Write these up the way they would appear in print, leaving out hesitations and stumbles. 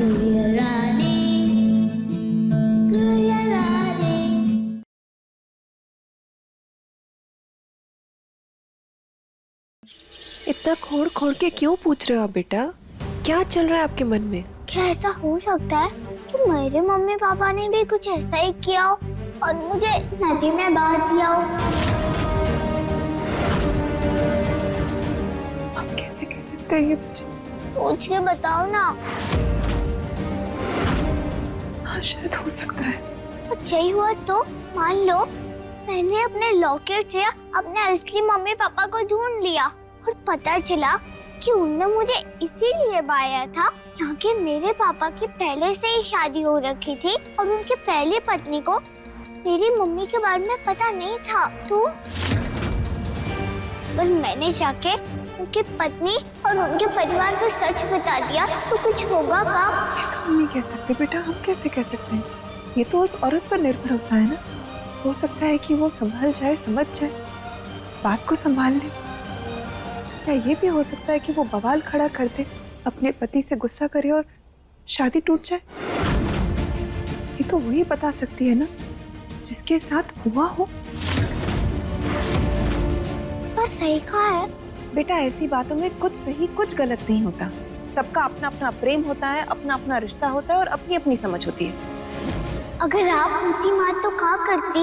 गुड़िया रानी, गुड़िया रानी। इतना खोड़ खोड़ के क्यों पूछ रहे हो आप बेटा? क्या चल रहा है आपके मन में? क्या ऐसा हो सकता है कि मेरे मम्मी पापा ने भी कुछ ऐसा ही किया हो और मुझे नदी में बहा दिया हो? आप कैसे कह सकते हैं ये मुझे? पूछ के बताओ ना। हाँ, शायद हो सकता है। अच्छा ही हुआ तो मान लो मैंने अपने लॉकेट से अपने असली मम्मी पापा को ढूंढ लिया और पता चला कि उनने मुझे इसीलिए बाया था क्योंकि मेरे पापा की पहले से ही शादी हो रखी थी और उनकी पहली पत्नी को मेरी मम्मी के बारे में पता नहीं था। तो पर मैंने जाके उनकी पत्नी और उनके परिवार को सच बता दिया तो कुछ होगा का? ये तो हम नहीं कह सकते बेटा, हम कैसे कह सकते हैं? ये तो उस औरत पर निर्भर होता है ना। हो सकता है कि वो संभल जाए, समझ जाए, बात को संभाल ले। या ये भी हो सकता है कि वो बवाल खड़ा कर दे, अपने पति से गुस्सा करे और शादी टूट जाए। ये तो वही बता सकती है ना जिसके साथ हुआ हो। पर सही कहा है बेटा, ऐसी बातों में कुछ सही कुछ गलत नहीं होता। सबका अपना अपना प्रेम होता है, अपना अपना रिश्ता होता है और अपनी अपनी समझ होती है। अगर आप होती माँ तो क्या करती?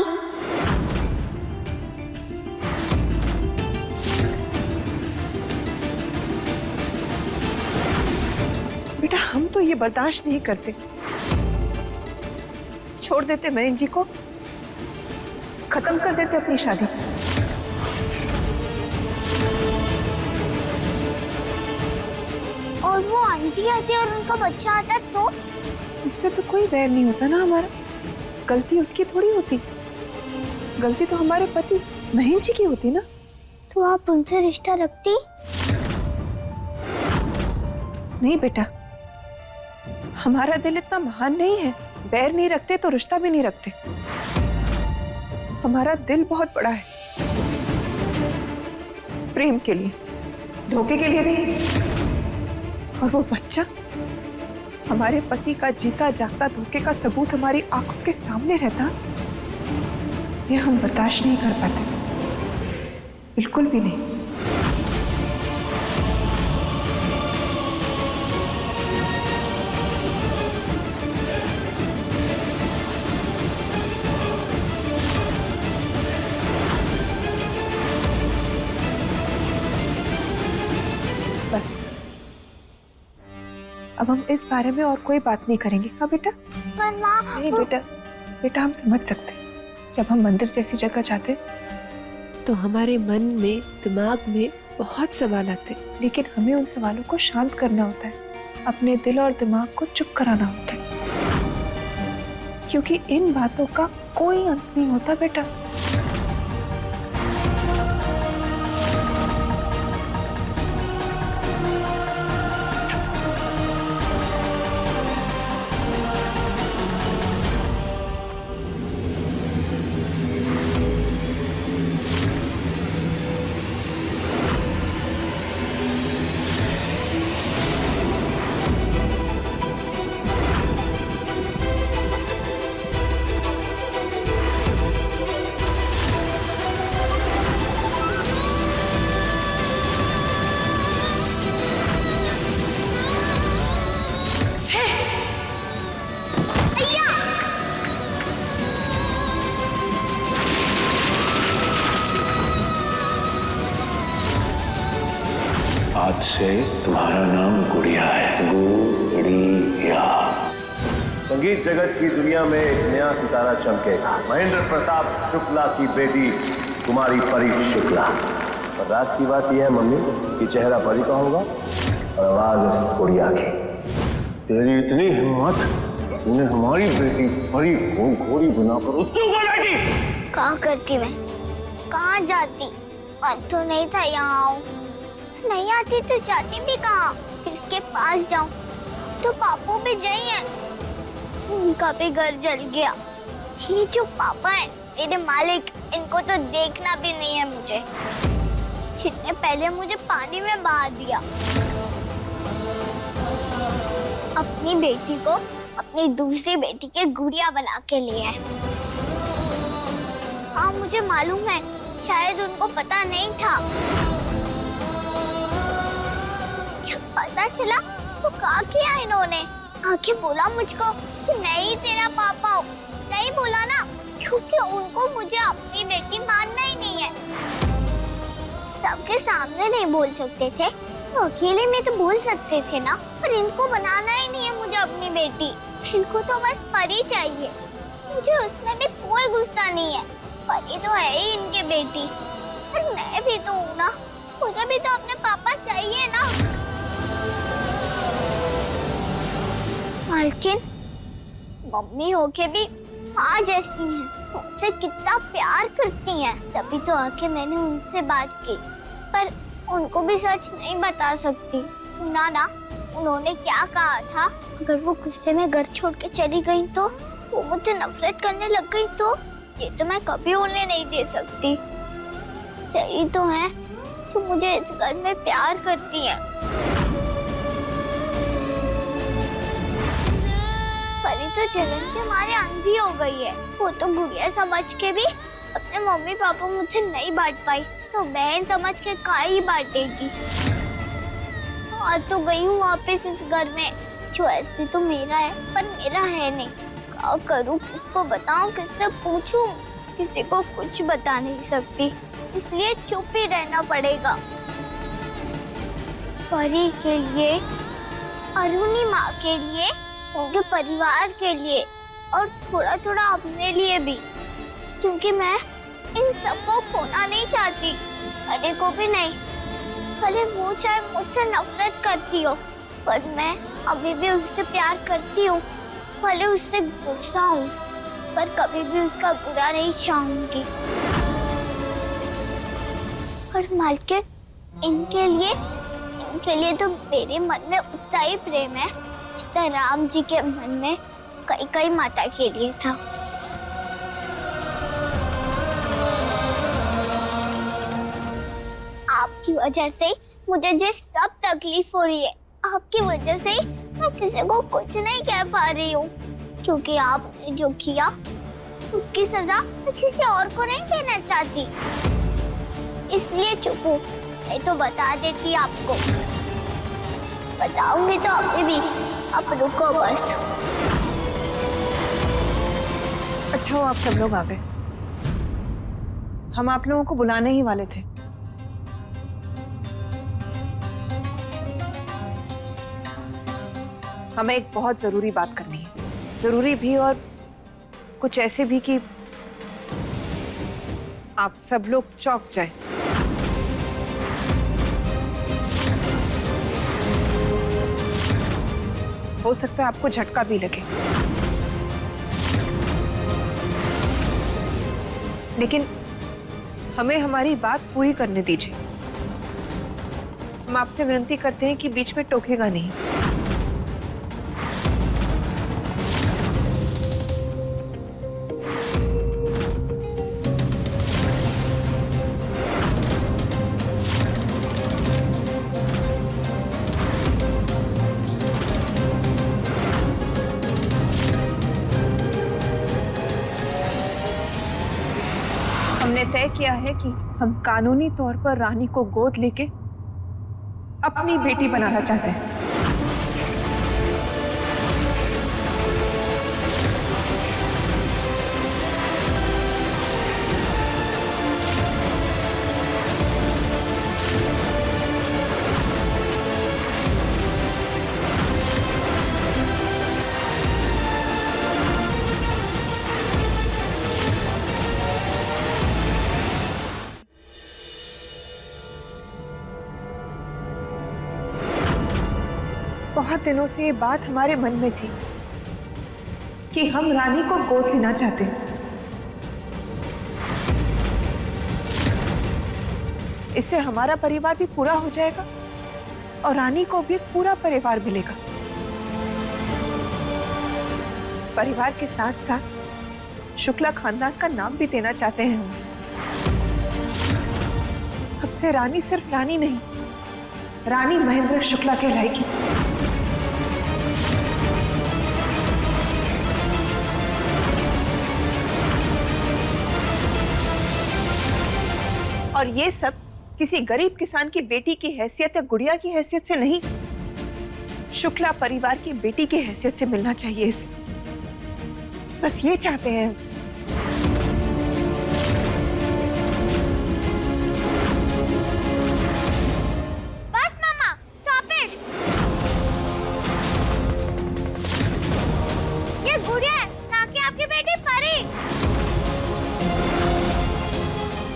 बेटा, हम तो ये बर्दाश्त नहीं करते। छोड़ देते मयंक जी को, खत्म कर देते अपनी शादी। और वो आंटी आती और उनका बच्चा आता तो? इससे तो कोई वैर नहीं होता ना हमारा। गलती उसकी थोड़ी होती, गलती तो हमारे पति महेंद्र जी की होती ना। तो आप उनसे रिश्ता रखती? नहीं बेटा, हमारा दिल इतना महान नहीं है। बैर नहीं रखते तो रिश्ता भी नहीं रखते। हमारा दिल बहुत बड़ा है, प्रेम के लिए, धोखे के लिए नहीं। और वो बच्चा हमारे पति का जीता जागता धोखे का सबूत हमारी आंखों के सामने रहता, ये हम बर्दाश्त नहीं कर पाते, बिल्कुल भी नहीं। बस अब हम इस बारे में और कोई बात नहीं करेंगे। हाँ बेटा? पर माँ नहीं बेटा, बेटा हम समझ सकते। जब हम मंदिर जैसी जगह जाते तो हमारे मन में, दिमाग में बहुत सवाल आते, लेकिन हमें उन सवालों को शांत करना होता है, अपने दिल और दिमाग को चुप कराना होता है, क्योंकि इन बातों का कोई अंत नहीं होता बेटा। आज से तुम्हारा नाम गुड़िया है, गुड़िया। संगीत जगत की दुनिया में एक नया सितारा चमके। महेंद्र प्रताप शुक्ला की बेटी कुमारी परी शुक्ला। पर राज की बात यह है मम्मी कि चेहरा परी का होगा और आवाज गुड़िया की। तेरी इतनी हिम्मत, तूने हमारी बेटी परी को घोड़ी बनाकर उसके ऊपर बैठी। कहाँ करती मैं? कहाँ जाती? मन तो नहीं था यहाँ आऊं। नहीं आती तो जाती भी कहाँ? किसके पास जाऊं? तो पापू भी जाइए, उनका भी घर जल गया। ये जो पापा है मेरे मालिक, इनको तो देखना भी नहीं है मुझे, जिसने पहले मुझे पानी में बहा दिया। अब अपनी बेटी को अपनी दूसरी बेटी के गुड़िया बना के लिए है। हाँ मुझे मालूम है, शायद उनको पता नहीं था। जब पता चला तो क्या किया इन्होंने? आके बोला मुझको कि मैं ही तेरा पापा हूँ। नहीं बोला ना, क्योंकि उनको मुझे अपनी बेटी मानना ही नहीं है। सबके सामने नहीं बोल सकते थे तो अकेले में तो बोल सकते थे ना, पर इनको बनाना ही नहीं है मुझे अपनी बेटी। इनको तो बस परी चाहिए। मुझे उसमें भी कोई गुस्सा नहीं है, परी तो है ही इनके बेटी। पर मैं भी तो हूँ ना, मुझे भी तो अपने पापा चाहिए ना। मालकिन, मम्मी होके भी माँ जैसी हैं, मुझसे कितना प्यार करती हैं। तभी तो आके मैंने उनसे बात की, पर उनको भी सच नहीं बता सकती। सुना ना उन्होंने क्या कहा था, अगर वो गुस्से में घर छोड़ के चली गई तो वो मुझसे नफरत करने लग गई तो ये तो मैं कभी होने नहीं दे सकती। सही तो है जो मुझे इस घर में प्यार करती है। परी तो जलन के मारे अंधी हो गई है। वो तो गुड़िया समझ के भी अपने मम्मी पापा मुझसे नहीं बांट पाई, तो बहन समझ के का ही बांटेगी। आज तो गई हूँ वापस इस घर में, जो ऐसे तो मेरा है पर मेरा है नहीं। क्या करूँ, किसको बताऊँ, किससे पूछूं? किसी को कुछ बता नहीं सकती, इसलिए चुप ही रहना पड़ेगा। परी के लिए, अरुणी माँ के लिए, उनके परिवार के लिए और थोड़ा थोड़ा अपने लिए भी, क्योंकि मैं इन सबको खोना नहीं चाहती। अरे को भी नहीं, भले वो चाहे मुझसे नफरत करती हो, पर मैं अभी भी उससे प्यार करती हूँ। भले उससे गुस्सा हूँ, पर कभी भी उसका बुरा नहीं चाहूंगी। और मालकिन, इनके लिए तो मेरे मन में उतना ही प्रेम है जितना राम जी के मन में कई माता के लिए था। आपकी वजह से मुझे जो सब तकलीफ हो रही है, आपकी वजह से ही मैं किसी को कुछ नहीं कह पा रही हूँ, क्योंकि आपने जो किया उसकी सजा मैं किसी और को नहीं देना चाहती, इसलिए चुप हूँ। नहीं तो बता देती आपको, बताऊंगी तो अभी भी। आप रुको बस। अच्छा हो आप सब लोग आ गए, हम आप लोगों को बुलाने ही वाले थे। हमें एक बहुत जरूरी बात करनी है, जरूरी भी और कुछ ऐसे भी कि आप सब लोग चौंक जाएं। हो सकता है आपको झटका भी लगे, लेकिन हमें हमारी बात पूरी करने दीजिए। हम आपसे विनती करते हैं कि बीच में टोकेगा नहीं। हमने तय किया है कि हम कानूनी तौर पर रानी को गोद लेके अपनी बेटी बनाना चाहते हैं। बहुत दिनों से ये बात हमारे मन में थी कि हम रानी को गोद लेना चाहते हैं। इससे हमारा परिवार भी पूरा हो जाएगा और रानी को भी एक पूरा परिवार मिलेगा। परिवार के साथ साथ शुक्ला खानदान का नाम भी देना चाहते हैं हमसे। अब से रानी सिर्फ रानी नहीं, रानी महेंद्र शुक्ला कहलाएगी। और ये सब किसी गरीब किसान की बेटी की हैसियत या गुड़िया की हैसियत से नहीं, शुक्ला परिवार की बेटी की हैसियत से मिलना चाहिए इसे। बस ये चाहते हैं। बस मम्मा, स्टॉप इट। ये गुड़िया है, ना कि आपकी बेटी परी।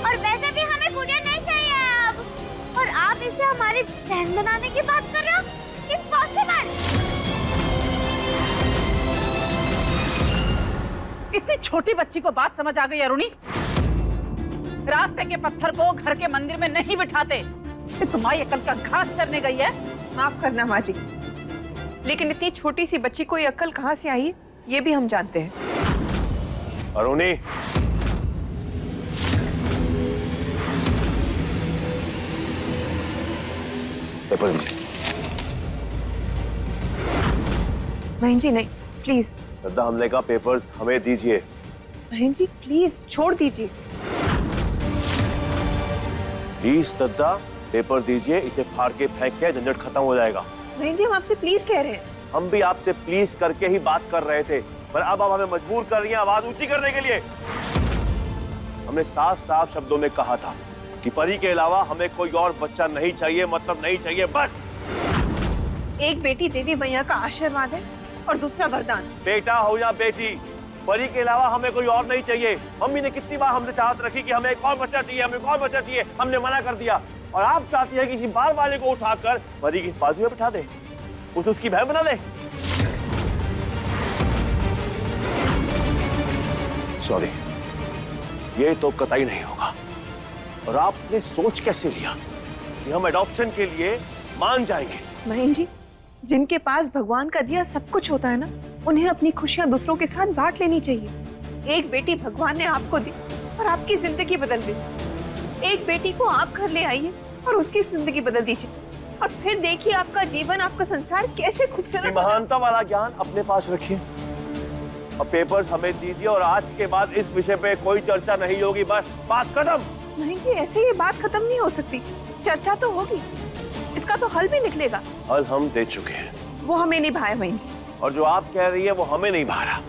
और वैसे भी हमें गुड़िया नहीं चाहिए अब। और आप इसे हमारी बहन बनाने की बात कर रहे हो? इम्पॉसिबल। इतनी छोटी बच्ची को बात समझ आ गई अरुणी? रास्ते के पत्थर को घर के मंदिर में नहीं बिठाते। तुम्हारी अकल का घास करने गई है। माफ करना माँ जी, लेकिन इतनी छोटी सी बच्ची को ये अक्ल कहाँ से आई है, ये भी हम जानते हैं। अरुणी, पेपर दीजिए। बहन जी नहीं, प्लीज। श्रद्धा, हमने कहा पेपर्स हमें दीजिए। बहन जी प्लीज छोड़ दीजिए। प्लीज श्रद्धा, पेपर दीजिए, इसे फाड़ के फेंक के झंझट खत्म हो जाएगा। बहन जी हम आपसे प्लीज कह रहे हैं। हम भी आपसे प्लीज करके ही बात कर रहे थे, पर अब आप हमें मजबूर कर रही हैं आवाज ऊंची करने के लिए। हमने साफ साफ शब्दों में कहा था कि परी के अलावा हमें कोई और बच्चा नहीं चाहिए, मतलब नहीं चाहिए, बस। एक बेटी देवी मैया का आशीर्वाद है और दूसरा वरदान। बेटा हो या बेटी, परी के अलावा हमें कोई और नहीं चाहिए। मम्मी ने कितनी बार हमसे चाहत रखी कि हमें एक और बच्चा चाहिए, हमें एक और बच्चा चाहिए, हमने मना कर दिया। और आप चाहती है कि किसी बाल वाले को उठाकर परी की बाजू में बिठा दे, उसे उसकी बहन बना दे। सॉरी, ये तो कतई नहीं होगा। और आपने सोच कैसे लिया कि हम एडॉप्शन के लिए मान जाएंगे? बहन जी, जिनके पास भगवान का दिया सब कुछ होता है ना, उन्हें अपनी खुशियां दूसरों के साथ बांट लेनी चाहिए। एक बेटी भगवान ने आपको दी और आपकी जिंदगी बदल दी। एक बेटी को आप घर ले आइए और उसकी जिंदगी बदल दीजिए, और फिर देखिए आपका जीवन, आपका संसार कैसे खूबसूरत। महानता वाला ज्ञान अपने पास रखिए। अब पेपर्स हमें दीजिए और आज के बाद इस विषय पे कोई चर्चा नहीं होगी, बस बात खत्म। नहीं जी, ऐसे ये बात खत्म नहीं हो सकती। चर्चा तो होगी, इसका तो हल भी निकलेगा। हल हम दे चुके हैं। वो हमें नहीं भाया बहन जी। और जो आप कह रही है वो हमें नहीं भा रहा।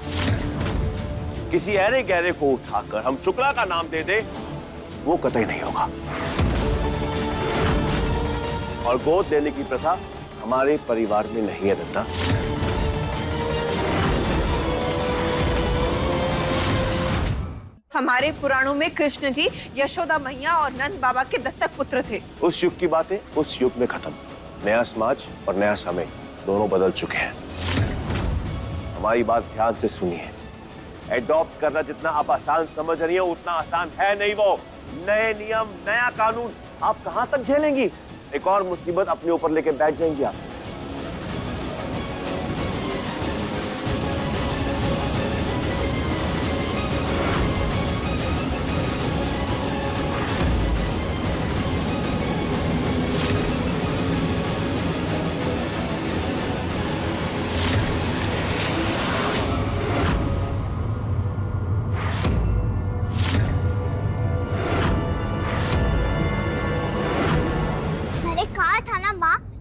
किसी ऐरे गहरे को उठाकर हम शुक्ला का नाम दे दे, वो कतई नहीं होगा। और गोद देने की प्रथा हमारे परिवार में नहीं है दत्ता। हमारे पुराणों में कृष्ण जी यशोदा मैया और नंद बाबा के दत्तक पुत्र थे। उस युग की बातें उस युग में खत्म। नया समाज और नया समय दोनों बदल चुके हैं। हमारी बात ध्यान से सुनिए। एडॉप्ट करना जितना आप आसान समझ रही हैं उतना आसान है नहीं। वो नए नियम, नया कानून, आप कहां तक झेलेंगी? एक और मुसीबत अपने ऊपर लेके बैठ जाएंगी आप।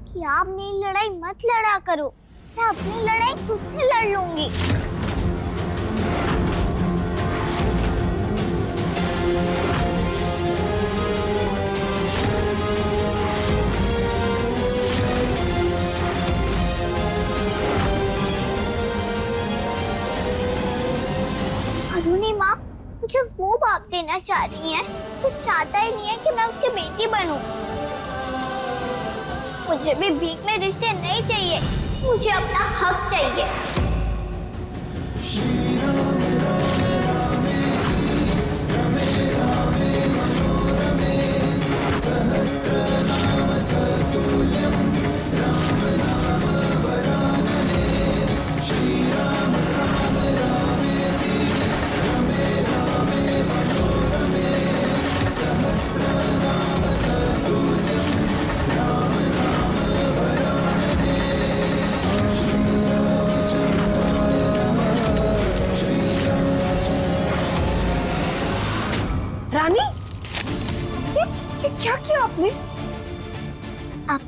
कि आप मेरी लड़ाई मत लड़ा करो, मैं अपनी लड़ाई खुद से लड़ लूंगी। अरुणी माँ मुझे वो बाप देना चाह रही हैं जो चाहता ही नहीं है कि मैं उसकी बेटी बनूं। मुझे भी भीख में रिश्ते नहीं चाहिए, मुझे अपना हक चाहिए।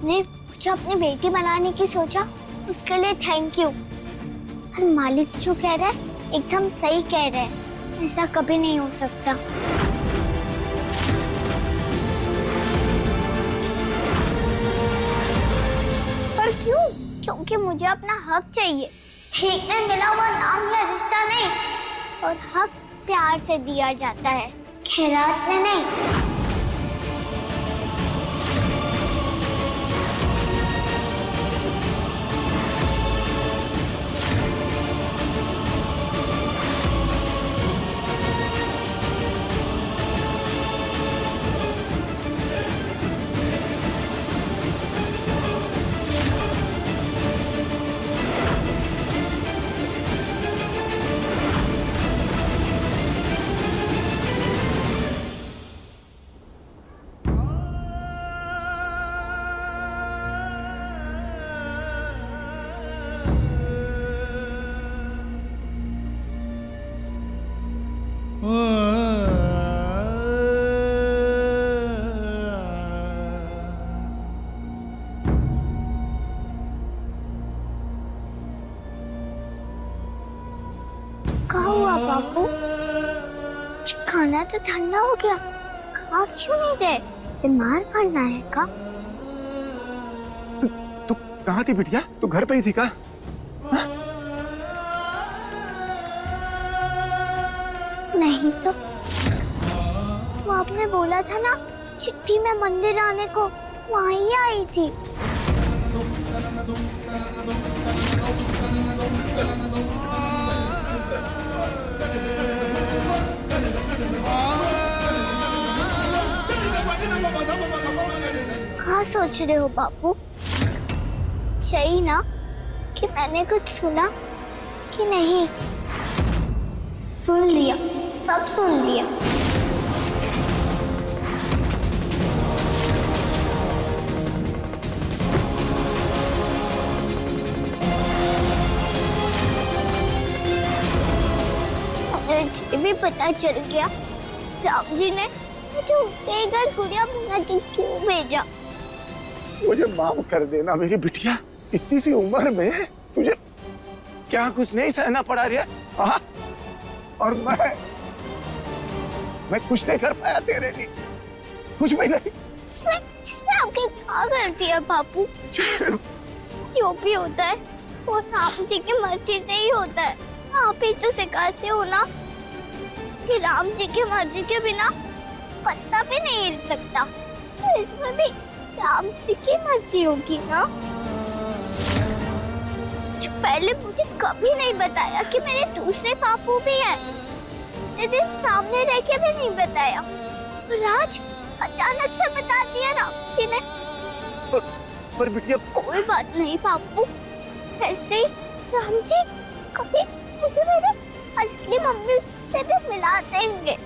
आपने मुझे अपनी बेटी बनाने की सोचा, उसके लिए थैंक यू। और मालिक जो कह रहा है एकदम सही कह रहे हैं, ऐसा कभी नहीं हो सकता। पर क्यों? क्योंकि मुझे अपना हक चाहिए। ठीक में मिला हुआ नाम या रिश्ता नहीं, और हक प्यार से दिया जाता है, खैरात में नहीं। क्या हुआ बाबू? खाना तो ठंडा हो गया, खा क्यों नहीं रहे? बीमार पड़ना है का? तू कहाँ थी बिटिया? तू घर पे ही थी का? नहीं तो वो आपने बोला था ना चिट्ठी में मंदिर आने को, वहीं आई थी। क्या सोच रहे हो बापू? चाहिए ना कि मैंने कुछ सुना कि नहीं? सुन लिया, सब सुन लिया। मुझे भी पता चल गया राम जी ने मुझे उसके घर गुड़िया बना के क्यों भेजा। मुझे माफ कर देना मेरी बिटिया, इतनी सी उम्र में तुझे क्या कुछ नहीं सहना पड़ा रहा है? हाँ? और मैं कुछ नहीं कर पाया तेरे लिए, कुछ भी नहीं। इसमें आपकी क्या गलती है बापू? जो भी होता है वो राम जी की मर्जी से ही होता है। आप ही तो सिखाते हो ना कि राम जी की मर्जी के बिना पत्ता भी नहीं हिल सकता, तो इसमें भी राम जी की मर्जी होगी ना। जो पहले मुझे कभी नहीं बताया कि मेरे दूसरे बापू भी हैं, तेरे सामने रह के भी नहीं बताया, और आज अचानक से बता दिया राम जी ने। पर बिटिया कोई बात नहीं बापू, ऐसे ही राम जी कभी मुझे मेरे असली मम्मी से भी मिला देंगे।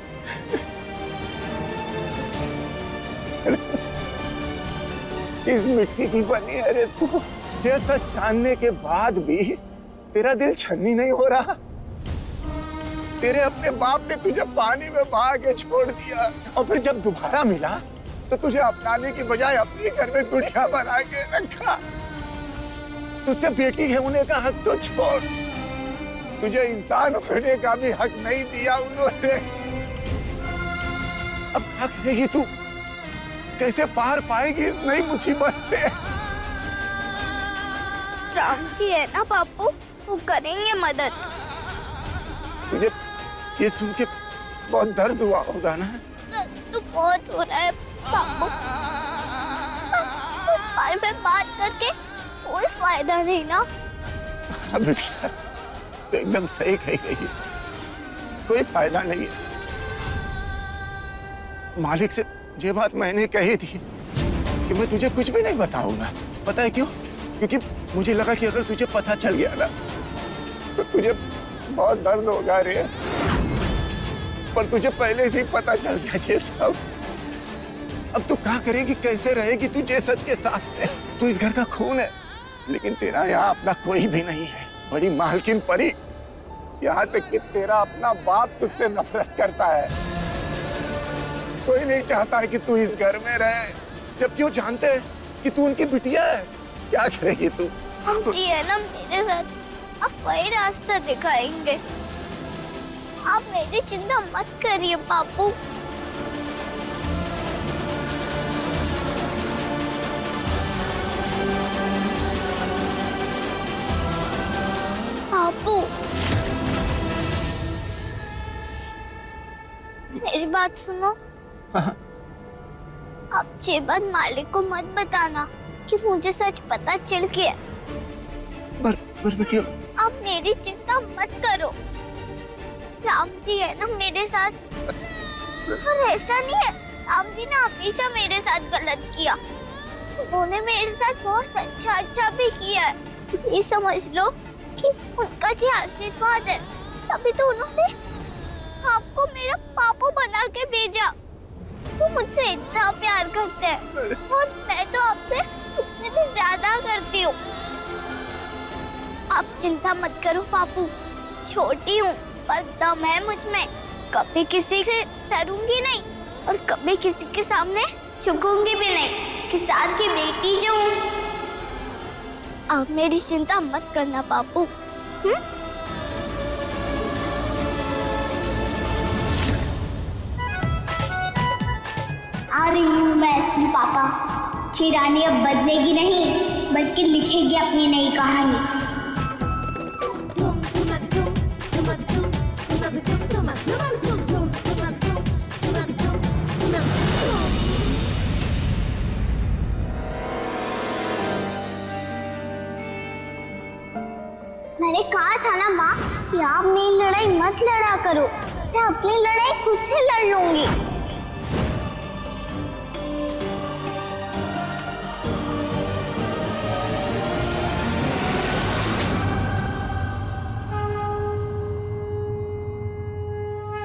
इस मिट्टी की बनी है रे तू, जैसा जानने के बाद भी तेरा दिल छन्नी नहीं हो रहा। तेरे अपने बाप ने तुझे पानी में बहा के छोड़ दिया, और फिर जब दोबारा मिला तो तुझे अपनाने की बजाय अपने घर में गुड़िया बना के रखा। तुझसे बेटी होने का हक तो छोड़, तुझे इंसान होने का भी हक नहीं दिया उन्होंने। अब क्या करेगी तू? कैसे पार पाएगी इस नई मुसीबत से? राम जी है ना बापू, वो करेंगे मदद। तुझे ये सुन के बहुत दर्द हुआ होगा ना? तो बहुत हो रहा है बापू, उस बारे में बात करके कोई फायदा नहीं ना। बेटा तो एकदम सही कही गई, कोई फायदा नहीं है। मालिक से ये बात मैंने कही थी कि मैं तुझे कुछ भी नहीं बताऊंगा। पता है क्यों? क्योंकि मुझे लगा कि अगर तुझे पता चल गया ना तो तुझे बहुत दर्द होगा रे, पर तुझे पहले से ही पता चल गया ये सब। अब तू क्या करेगी, कैसे रहेगी तू जे सच के साथ है? तू इस घर का खून है, लेकिन तेरा यहाँ अपना कोई भी नहीं है। बड़ी मालकिन परी, यहाँ तक कि तेरा अपना बाप तुझसे नफरत करता है। कोई नहीं चाहता है कि तू इस घर में रहे, जबकि वो जानते हैं कि तू उनकी बिटिया है। क्या करेगी तू? हम जी है ना मेरे साथ, आप वही रास्ता दिखाएंगे। आप मेरी चिंता मत करिए पापू। पापू मेरी बात सुनो। हाँ। आप ये बात मालिक को मत बताना कि मुझे सच पता चल गया। पर बिटिया, आप मेरी चिंता मत करो। राम जी है ना मेरे साथ, और ऐसा नहीं है राम जी ने हमेशा मेरे साथ गलत किया। उन्होंने मेरे साथ बहुत अच्छा भी किया है। ये समझ लो कि उनका जो आशीर्वाद है, तभी तो उन्होंने आपको मेरा पापा बना के भेजा। वो मुझसे इतना प्यार करते हैं और मैं तो आपसे उससे भी ज्यादा करती हूँ। आप चिंता मत करो पापू, छोटी हूँ पर दम है मुझ में। कभी किसी से डरूंगी नहीं और कभी किसी के सामने झुकूंगी भी नहीं। किसान की बेटी जो हूँ। आप मेरी चिंता मत करना पापू। आ रही हूँ मैं असली पापा। चिरानी अब बदलेगी नहीं बल्कि लिखेगी अपनी नई कहानी। मैंने कहा था ना माँ कि आप मेरी लड़ाई मत लड़ा करो, मैं अपनी लड़ाई खुद से लड़ लूंगी।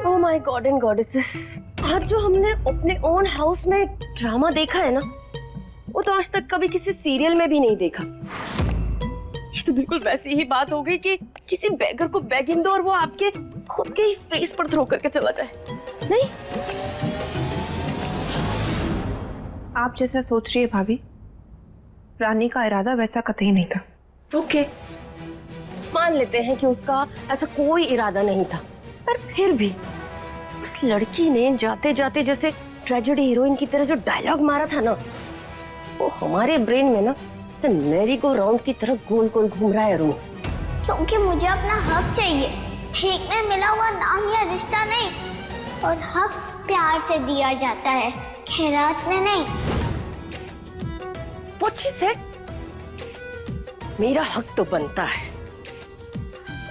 Oh my God and goddesses, आज जो हमने अपने ओन हाउस में ड्रामा देखा है ना, वो तो आज तक कभी किसी सीरियल में भी नहीं देखा। ये तो बिल्कुल वैसी ही बात हो गई कि किसी बेगर को बेगिंग दो और वो आपके खुद के ही फेस पर थ्रो करके चला जाए। नहीं, आप जैसा सोच रही है भाभी, रानी का इरादा वैसा कतई नहीं था। ओके, मान लेते हैं कि उसका ऐसा कोई इरादा नहीं था, पर फिर भी उस लड़की ने जाते जाते जैसे ट्रेजेडी हीरोइन की तरह जो डायलॉग मारा था ना, वो हमारे ब्रेन में ना जैसे मैरी गो राउंड की तरह गोल गोल घूम रहा है। रूम क्योंकि मुझे अपना हक चाहिए। भीख में मिला हुआ नाम या रिश्ता नहीं, और हक प्यार से दिया जाता है, खैरात में नहीं। What she said? मेरा हक तो बनता है।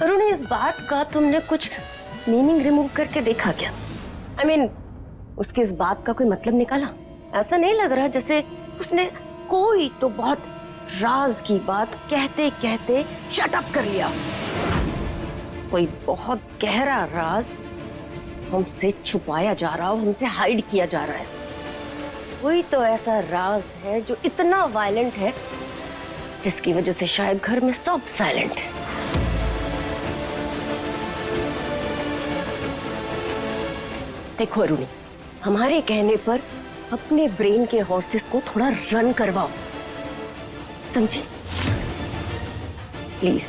अरुणी, इस बात का तुमने कुछ मीनिंग रिमूव करके देखा क्या? I mean, उसके इस बात का कोई मतलब निकाला? ऐसा नहीं लग रहा जैसे उसने कोई तो बहुत राज की बात कहते कहते शट अप कर लिया। कोई बहुत गहरा राज हमसे छुपाया जा रहा हो, हमसे हाइड किया जा रहा है। कोई तो ऐसा राज है जो इतना वायलेंट है जिसकी वजह से शायद घर में सब साइलेंट है। देखो अरुणी, हमारे कहने पर अपने ब्रेन के हॉर्सेस को थोड़ा रन करवाओ, समझी? प्लीज।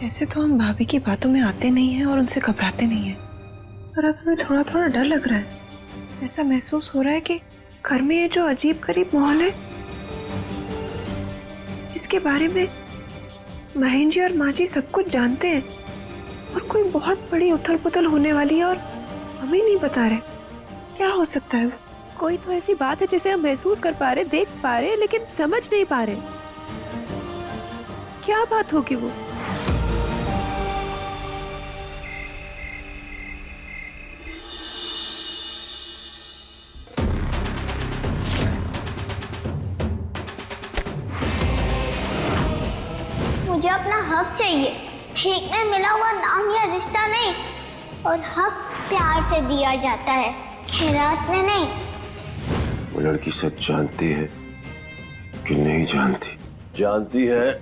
ऐसे तो हम भाभी की बातों में आते नहीं हैं और उनसे घबराते नहीं हैं, पर अब हमें थोड़ा थोड़ा डर लग रहा है। ऐसा महसूस हो रहा है कि घर में ये जो अजीब गरीब माहौल है, इसके बारे में महेंद्र जी और माँ जी सब कुछ जानते हैं और कोई बहुत बड़ी उथल पुथल होने वाली है और हमें नहीं बता रहे। क्या हो सकता है? कोई तो ऐसी बात है जिसे हम महसूस कर पा रहे, देख पा रहे, लेकिन समझ नहीं पा रहे। क्या बात होगी वो? मुझे अपना हक चाहिए। भीख में मिला हुआ नाम या रिश्ता नहीं, और हक प्यार से दिया जाता है, खैरात में नहीं। वो लड़की सच जानती है कि नहीं जानती? जानती है,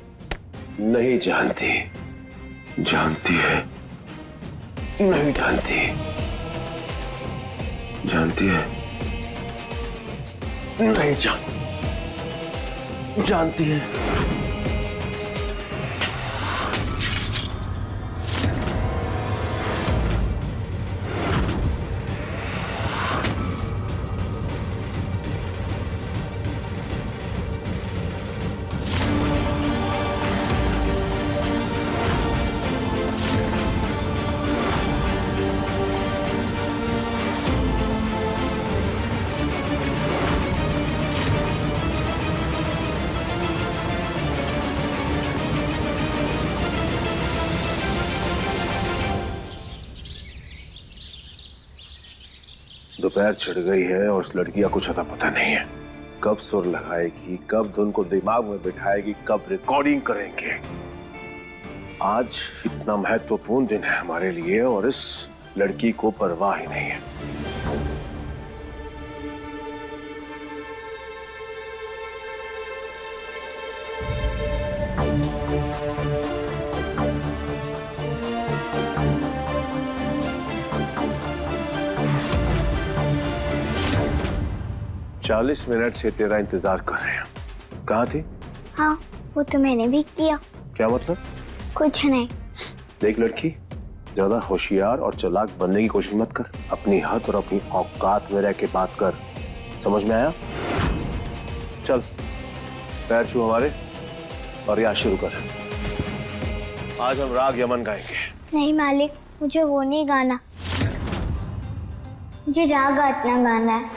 नहीं जानती। जानती है, नहीं जानती, जानती है, नहीं जानती है। दोपहर चढ़ गई है और उस लड़की का कुछ अता पता नहीं है। कब सुर लगाएगी, कब धुन को दिमाग में बिठाएगी, कब रिकॉर्डिंग करेंगे। आज इतना महत्वपूर्ण दिन है हमारे लिए और इस लड़की को परवाह ही नहीं है। चालीस मिनट से तेरा इंतजार कर रहे हैं। कहाँ थी? हाँ, वो तो मैंने भी किया। क्या मतलब? कुछ नहीं। देख लड़की, ज्यादा होशियार और चालाक बनने की कोशिश मत कर। अपनी हद और अपनी औकात में रह के बात कर। समझ में आया? चल पैर छू हमारे और याद शुरू कर। आज हम राग यमन गाएंगे। नहीं मालिक, मुझे वो नहीं गाना, मुझे राग आतना गाना है।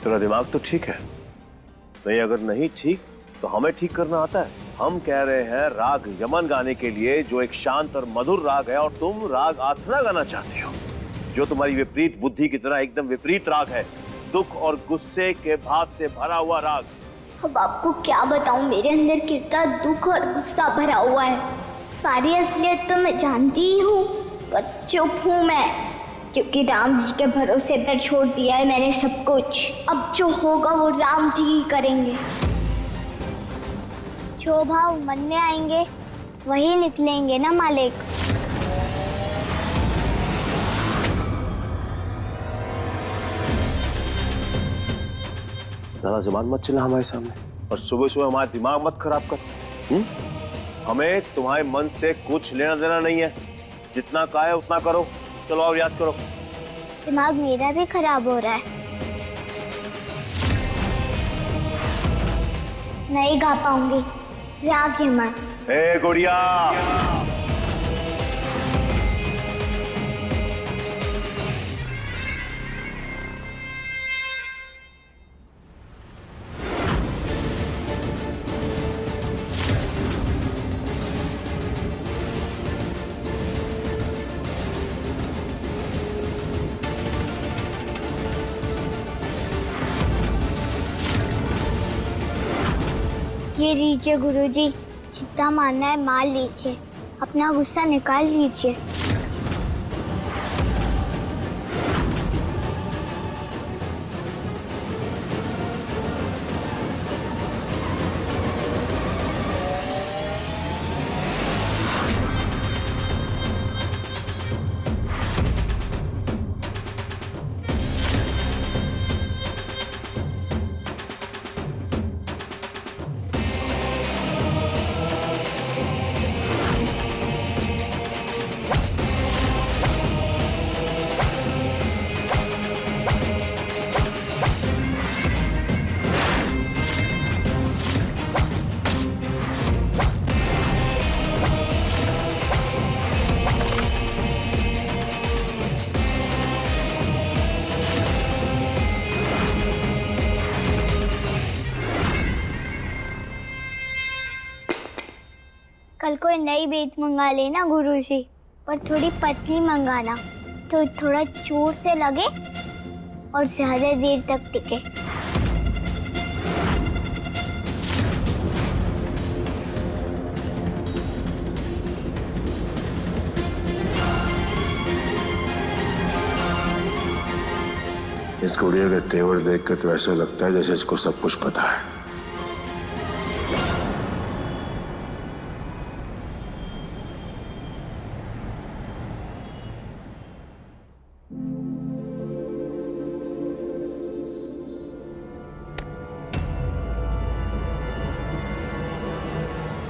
तेरा दिमाग तो ठीक है, नहीं अगर नहीं ठीक तो हमें ठीक करना आता है। हम कह रहे हैं राग यमन गाने के लिए, जो एक शांत और मधुर राग है, और तुम राग आथना गाना चाहती हो, जो तुम्हारी विपरीत बुद्धि की तरह एकदम विपरीत राग है। दुख और गुस्से के भाव से भरा हुआ राग। अब आपको क्या बताऊं, मेरे अंदर कितना दुख और गुस्सा भरा हुआ है। सारी असलियत तो मैं जानती ही हूँ, पर चुप हूँ मैं, क्योंकि राम जी के भरोसे पर छोड़ दिया है मैंने सब कुछ। अब जो होगा वो राम जी ही करेंगे। जो भाव मन में आएंगे वही निकलेंगे ना मालिक। ज्यादा जुबान मत चला हमारे सामने, और सुबह सुबह हमारा दिमाग मत खराब कर। हमें तुम्हारे मन से कुछ लेना देना नहीं है। जितना कहा है उतना करो। चलो और रियाज करो। दिमाग मेरा भी खराब हो रहा है, नहीं गा पाऊंगी राग यमन। ए गुड़िया, ये लीजिए गुरुजी, जितना मानना है मान लीजिए, अपना गुस्सा निकाल लीजिए। कल कोई नई बेट मंगा लेना गुरुजी, पर थोड़ी पतली मंगाना, तो थोड़ा जोर से लगे और ज्यादा देर तक टिके। इस गुड़िया के तेवर देख के तो ऐसा लगता है जैसे इसको सब कुछ पता है।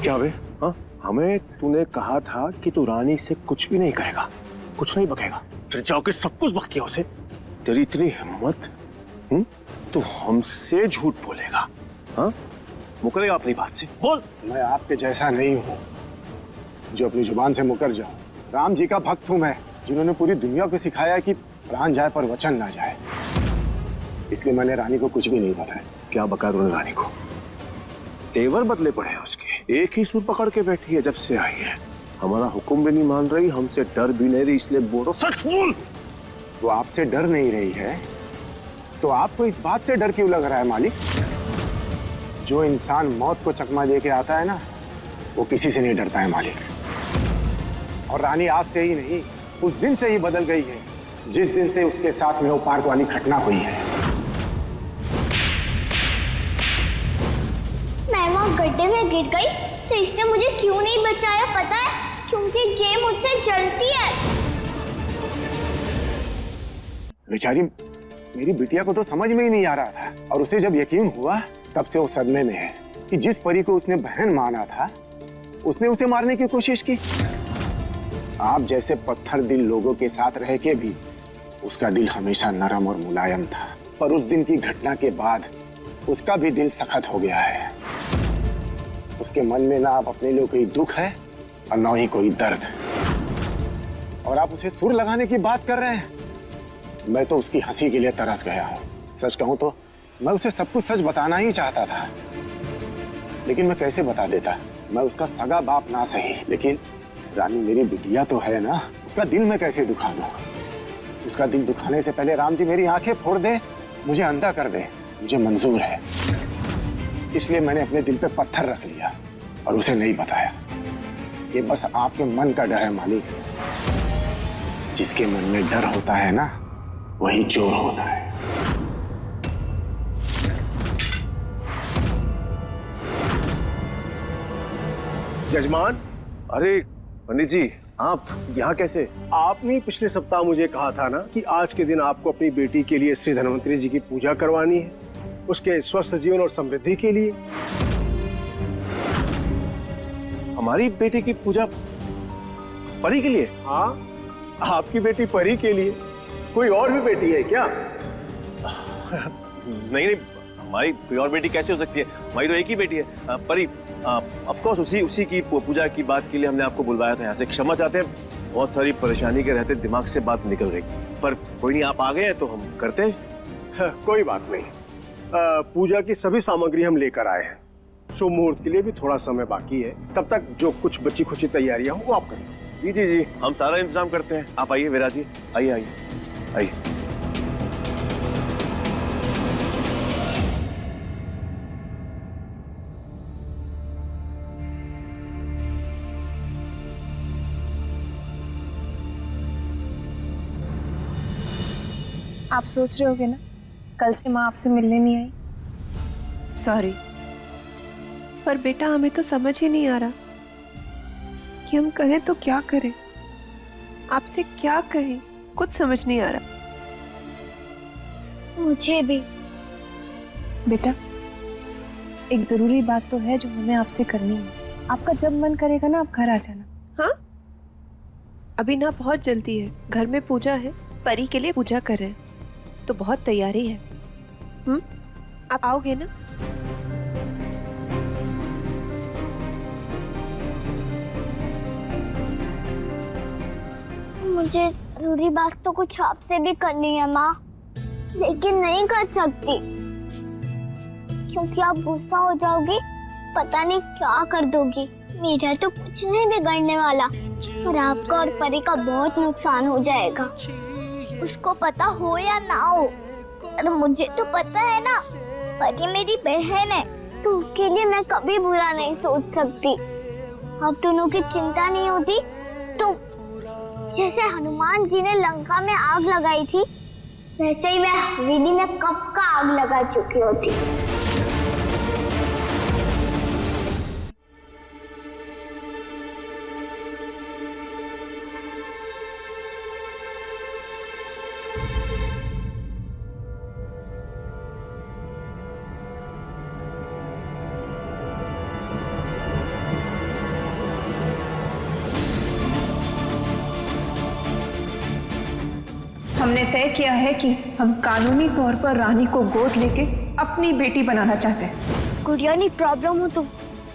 क्या बे? हाँ, हमें तूने कहा था कि तू रानी से कुछ भी नहीं कहेगा, कुछ नहीं बकेगा, फिर जाके सब कुछ बक दिया उसे। तेरी इतनी हिम्मत, तू हमसे झूठ बोलेगा? हाँ, मुकरेगा अपनी बात से? बोल। मैं आपके जैसा नहीं हूँ जो अपनी जुबान से मुकर जाऊं। राम जी का भक्त हूँ मैं, जिन्होंने पूरी दुनिया को सिखाया कि प्राण जाए पर वचन ना जाए। इसलिए मैंने रानी को कुछ भी नहीं बताया। क्या बका तूने रानी को? तेवर बदले पड़े हैं उसके, एक ही सुर पकड़ के बैठी है जब से आई है। हमारा हुक्म भी नहीं मान रही, हमसे डर भी नहीं रही, इसलिए बोलो सच बोल। वो आपसे डर नहीं रही है तो आपको इस बात से डर क्यों लग रहा है मालिक? जो इंसान मौत को चकमा दे के आता है ना, वो किसी से नहीं डरता है मालिक। और रानी आज से ही नहीं, उस दिन से ही बदल गई है जिस दिन से उसके साथ में वो पार्क वाली घटना हुई है। मैं वहाँ गड्ढे में गिर गई तो इसने मुझे क्यों नहीं बचाया पता है? क्योंकि जे मुझसे जलती है। बेचारी मेरी बिटिया को तो समझ में ही नहीं आ रहा था, और उसे जब यकीन हुआ तब से वो सदमे में है कि जिस परी को उसने बहन माना था उसने उसे मारने की कोशिश की। आप जैसे पत्थर दिल लोगों के साथ रह के भी उसका दिल हमेशा नरम और मुलायम था, पर उस दिन की घटना के बाद उसका भी दिल सख्त हो गया है। उसके मन में ना आप अपने लिए कोई दुख है और ना ही कोई दर्द, और आप उसे सुर लगाने की बात कर रहे हैं। मैं तो उसकी हंसी के लिए तरस गया हूँ। सच कहूँ तो मैं उसे सब कुछ सच बताना ही चाहता था, लेकिन मैं कैसे बता देता? मैं उसका सगा बाप ना सही, लेकिन रानी मेरी बिटिया तो है ना, उसका दिल मैं कैसे दुखा दूं? उसका दिल दुखाने से पहले राम जी मेरी आंखें फोड़ दे, मुझे अंधा कर दे, मुझे मंजूर है। इसलिए मैंने अपने दिल पे पत्थर रख लिया और उसे नहीं बताया। ये बस आपके मन का डर है मालिक। जिसके मन में डर होता है ना, वही चोर होता है। जजमान, अरे पंडित जी आप यहाँ कैसे? आपने पिछले सप्ताह मुझे कहा था ना कि आज के दिन आपको अपनी बेटी के लिए श्री धन्वंतरी जी की पूजा करवानी है, उसके स्वस्थ जीवन और समृद्धि के लिए। हमारी बेटी की पूजा परी के लिए? हाँ, आपकी बेटी परी के लिए। कोई और भी बेटी है क्या? नहीं, हमारी कोई और बेटी कैसे हो सकती है? हमारी तो एक ही बेटी है परी। ऑफ कोर्स उसी की पूजा की बात के लिए हमने आपको बुलवाया था यहाँ से। क्षमा चाहते हैं, बहुत सारी परेशानी के रहते दिमाग से बात निकल गई, पर कोई नहीं, आप आ गए हैं तो हम करते हैं। कोई बात नहीं। पूजा की सभी सामग्री हम लेकर आए हैं। शुभ मुहूर्त के लिए भी थोड़ा समय बाकी है, तब तक जो कुछ बची खुची तैयारियां हो वो आप करें। जी जी जी, हम सारा इंतजाम करते हैं। आप आइए विराज जी, आइए आइए आइए। आप सोच रहे होगे ना कल से माँ आपसे मिलने नहीं आई। सॉरी, पर बेटा हमें तो समझ ही नहीं आ रहा कि हम करें तो क्या करें, आपसे क्या कहें, कुछ समझ नहीं आ रहा। मुझे भी। बेटा एक जरूरी बात तो है जो हमें आपसे करनी है। आपका जब मन करेगा ना आप घर आ जाना। हाँ, अभी ना बहुत जल्दी है, घर में पूजा है, परी के लिए पूजा कर रहे हैं तो बहुत तैयारी है। आप आओगे ना? मुझे जरूरी बात तो कुछ आपसे भी करनी है माँ, लेकिन नहीं कर सकती क्योंकि आप गुस्सा हो जाओगी, पता नहीं क्या कर दोगी। मेरा तो कुछ नहीं बिगड़ने वाला, पर आपका और परी का बहुत नुकसान हो जाएगा। उसको पता हो या ना हो, और मुझे तो पता है ना, परी मेरी बहन है तो उसके लिए मैं कभी बुरा नहीं सोच सकती। आप दोनों की चिंता नहीं होती तो जैसे हनुमान जी ने लंका में आग लगाई थी, वैसे ही मैं हवेली में कब का आग लगा चुकी होती। हमने तय किया है कि हम कानूनी तौर पर रानी को गोद लेके अपनी बेटी बनाना चाहते हैं। गुड़िया नहीं प्रॉब्लम हो तुम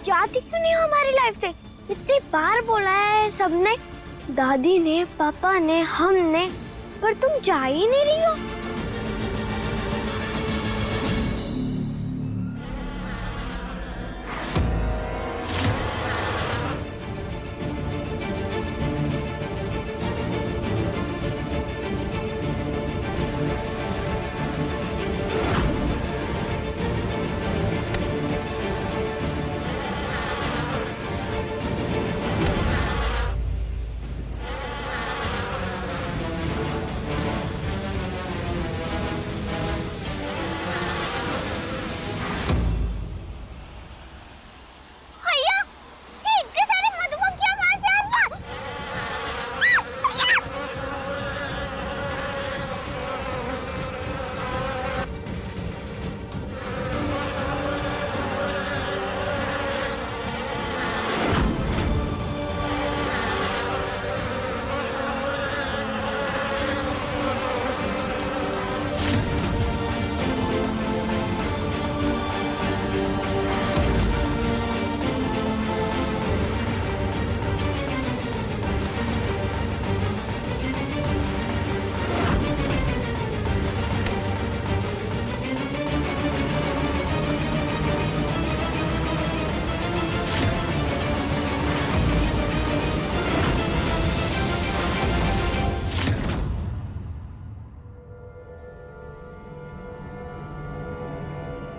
जाती क्यों नहीं हो हमारी लाइफ से? इतनी बार बोला है सबने, दादी ने, पापा ने, हमने, पर तुम जा ही नहीं रही हो।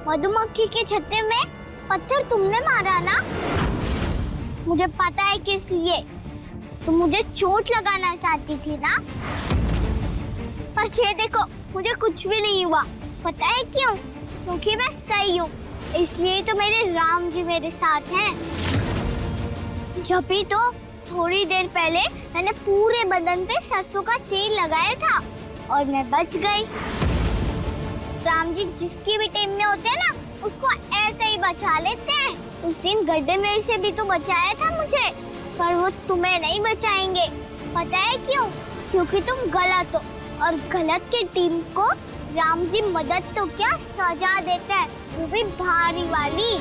मधुमक्खी के छत्ते में पत्थर तुमने मारा ना? मुझे पता है किस लिए। तुम मुझे चोट लगाना चाहती थी ना? पर ये देखो मुझे कुछ भी नहीं हुआ। पता है क्यों? क्योंकि मैं सही हूँ, इसलिए तो मेरे राम जी मेरे साथ हैं। जब भी तो थोड़ी देर पहले मैंने पूरे बदन पे सरसों का तेल लगाया था और मैं बच गई। राम जी जिसकी भी टीम में होते हैं ना, उसको ऐसे ही बचा लेते हैं। उस दिन गड्ढे में से भी तो बचाया था मुझे, पर वो तुम्हें नहीं बचाएंगे। पता है क्यों? क्योंकि तुम गलत हो, और गलत की टीम को राम जी मदद तो क्या सजा देते हैं, वो भी भारी वाली।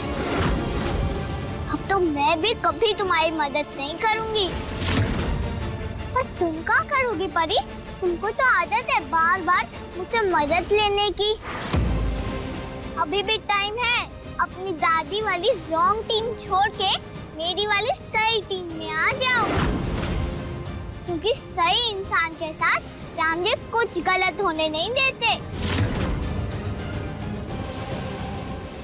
अब तो मैं भी कभी तुम्हारी मदद नहीं करूंगी। पर तुम क्या करोगी परी? तुमको तो आदत है बार बार मुझसे मदद लेने की। अभी भी टाइम है, अपनी दादी वाली रॉन्ग टीम छोड़ के मेरी वाली सही टीम में आ जाओ, क्योंकि सही इंसान के साथ राम जी कुछ गलत होने नहीं देते।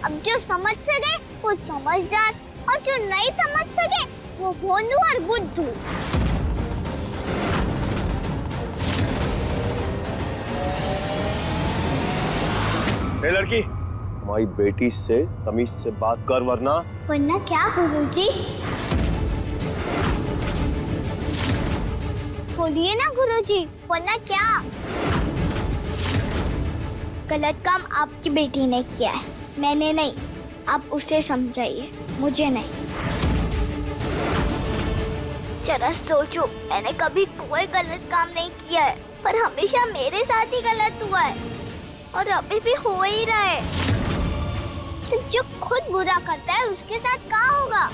अब जो समझ सके वो समझदार, और जो नहीं समझ सके वो भोंदू और बुद्धू। ए लड़की, हमारी बेटी से तमीज से बात कर, वरना क्या गुरुजी? बोलिए ना गुरुजी, वरना क्या? गलत काम आपकी बेटी ने किया है, मैंने नहीं। आप उसे समझाइए, मुझे नहीं। जरा सोचो, मैंने कभी कोई गलत काम नहीं किया है, पर हमेशा मेरे साथ ही गलत हुआ है, और अभी भी हो ही रहा है। तो जो खुद बुरा करता है उसके साथ क्या होगा?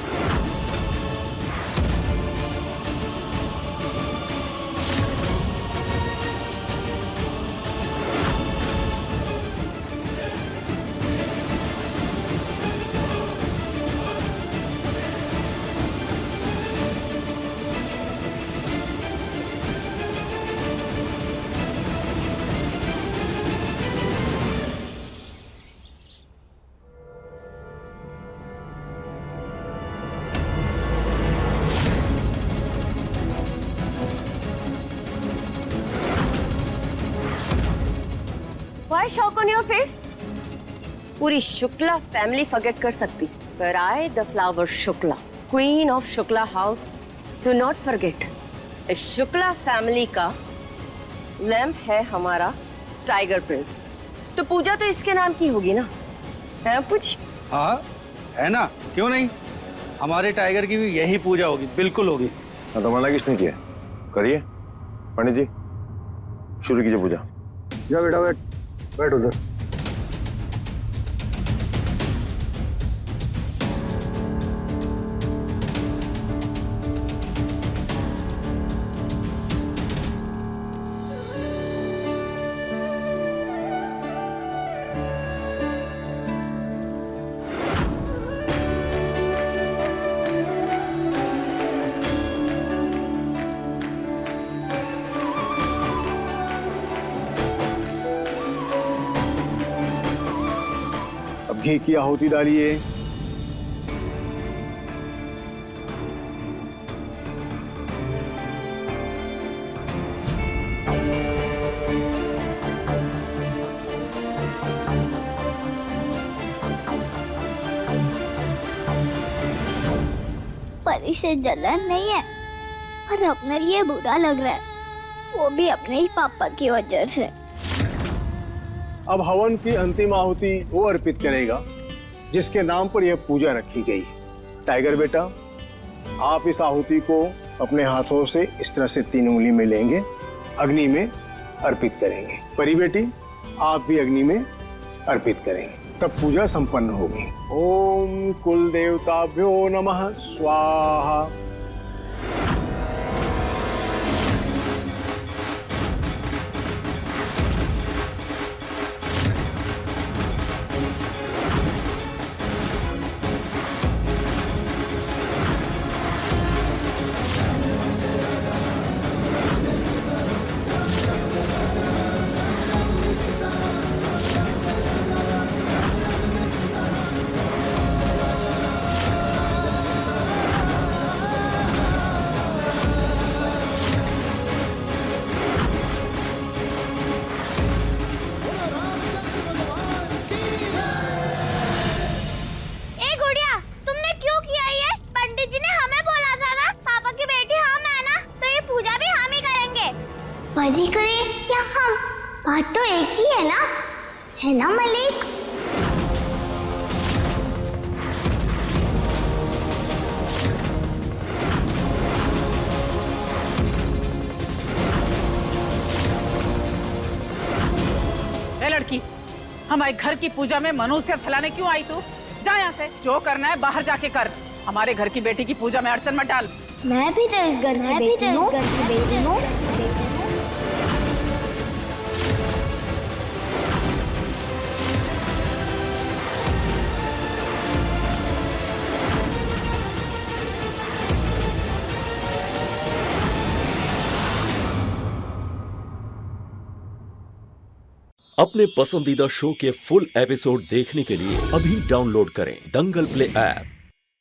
Shock on your face? पूरी शुक्ला फैमिली फॉरगेट कर सकती, पर I the flower Shukla, queen of Shukla house, do not forget. इस शुक्ला फैमिली का लैम्प है हमारा टाइगर प्रिंस, तो पूजा तो इसके नाम की होगी ना, है ना पूछ? हाँ है ना, क्यों नहीं, हमारे टाइगर की भी यही पूजा होगी, बिल्कुल होगी। तो मना किसने किया? करिए पंडित जी, शुरू कीजिए पूजा। जा बेटा बैठ, बैठ उधर। अब घी की आहुति डालिए। परी से जलन नहीं है, पर अपने लिए बुरा लग रहा है, वो भी अपने ही पापा की वजह से। अब हवन की अंतिम आहुति वो अर्पित करेगा जिसके नाम पर यह पूजा रखी गई। टाइगर बेटा, आप इस आहुति को अपने हाथों से इस तरह से 3 उंगली में लेंगे, अग्नि में अर्पित करेंगे। परी बेटी, आप भी अग्नि में अर्पित करेंगे, तब पूजा संपन्न होगी। ओम कुल देवताभ्यो नमः स्वाहा। परी करे या हम, बात तो एक ही है ना मलिक? ए लड़की, हमारे घर की पूजा में मनुष्य फैलाने क्यों आई तू? जा यहाँ से, जो करना है बाहर जाके कर, हमारे घर की बेटी की पूजा में अड़चन मत डाल। मैं भी तो इस घर की बेटी हूँ। अपने पसंदीदा शो के फुल एपिसोड देखने के लिए अभी डाउनलोड करें दंगल प्ले ऐप।